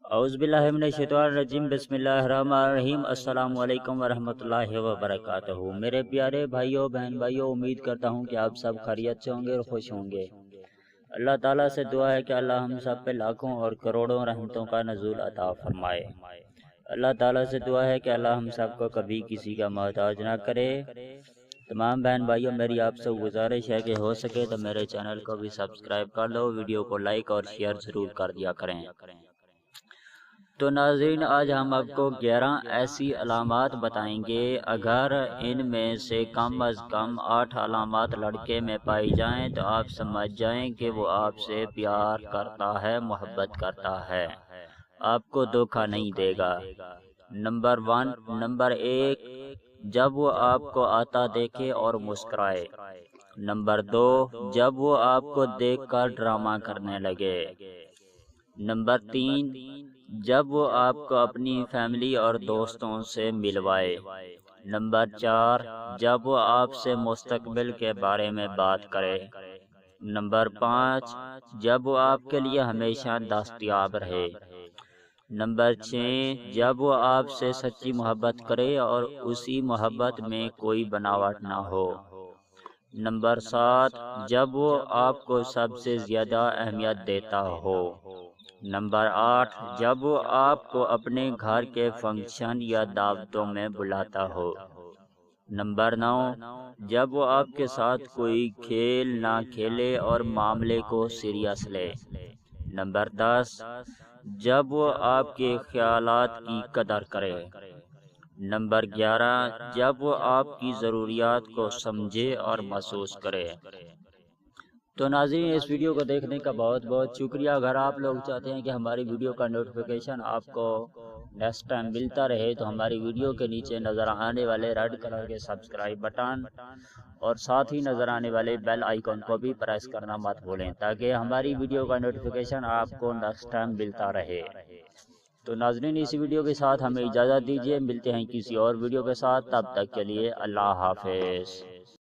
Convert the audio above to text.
اعوذ باللہ من الشیطان الرجیم، بسم اللہ الرحمن الرحیم۔ السلام علیکم ورحمۃ اللہ وبرکاتہ۔ میرے پیارے بھائیوں بہن بھائیوں، امید کرتا ہوں کہ آپ سب خیریت سے ہوں گے اور خوش ہوں گے۔ اللہ تعالیٰ سے دعا ہے کہ اللہ ہم سب پہ لاکھوں اور کروڑوں رحمتوں کا نزول عطا فرمائے۔ اللہ تعالیٰ سے دعا ہے کہ اللہ ہم سب کو کبھی کسی کا محتاج نہ کرے۔ تمام بہن بھائیوں، میری آپ سے گزارش ہے کہ ہو سکے تو میرے چینل کو بھی سبسکرائب کر لو، ویڈیو کو لائک اور شیئر ضرور کر دیا کریں۔ تو ناظرین، آج ہم آپ کو 11 ایسی علامات بتائیں گے، اگر ان میں سے کم از کم 8 علامات لڑکے میں پائی جائیں تو آپ سمجھ جائیں کہ وہ آپ سے پیار کرتا ہے، محبت کرتا ہے، آپ کو دھوکہ نہیں دے گا۔ نمبر 1، جب وہ آپ کو آتا دیکھے اور مسکرائے۔ نمبر 2، جب وہ آپ کو دیکھ کر ڈرامہ کرنے لگے۔ نمبر 3، جب وہ آپ کو اپنی فیملی اور دوستوں سے ملوائے۔ نمبر 4، جب وہ آپ سے مستقبل کے بارے میں بات کرے۔ نمبر 5، جب وہ آپ کے لیے ہمیشہ دستیاب رہے۔ نمبر 6، جب وہ آپ سے سچی محبت کرے اور اسی محبت میں کوئی بناوٹ نہ ہو۔ نمبر 7، جب وہ آپ کو سب سے زیادہ اہمیت دیتا ہو۔ نمبر 8، جب وہ آپ کو اپنے گھر کے فنکشن یا دعوتوں میں بلاتا ہو۔ نمبر 9، جب وہ آپ کے ساتھ کوئی کھیل نہ کھیلے اور معاملے کو سیریس لے۔ نمبر 10، جب وہ آپ کے خیالات کی قدر کرے۔ نمبر 11، جب وہ آپ کی ضروریات کو سمجھے اور محسوس کرے۔ تو ناظرین، اس ویڈیو کو دیکھنے کا بہت بہت شکریہ۔ اگر آپ لوگ چاہتے ہیں کہ ہماری ویڈیو کا نوٹیفیکیشن آپ کو نیکسٹ ٹائم ملتا رہے تو ہماری ویڈیو کے نیچے نظر آنے والے ریڈ کلر کے سبسکرائب بٹن اور ساتھ ہی نظر آنے والے بیل آئیکن کو بھی پریس کرنا مت بھولیں، تاکہ ہماری ویڈیو کا نوٹیفیکیشن آپ کو نیکسٹ ٹائم ملتا رہے۔ تو ناظرین، اس ویڈیو کے ساتھ ہمیں اجازت دیجیے، ملتے ہیں کسی اور ویڈیو کے ساتھ، تب تک کے لیے اللہ حافظ۔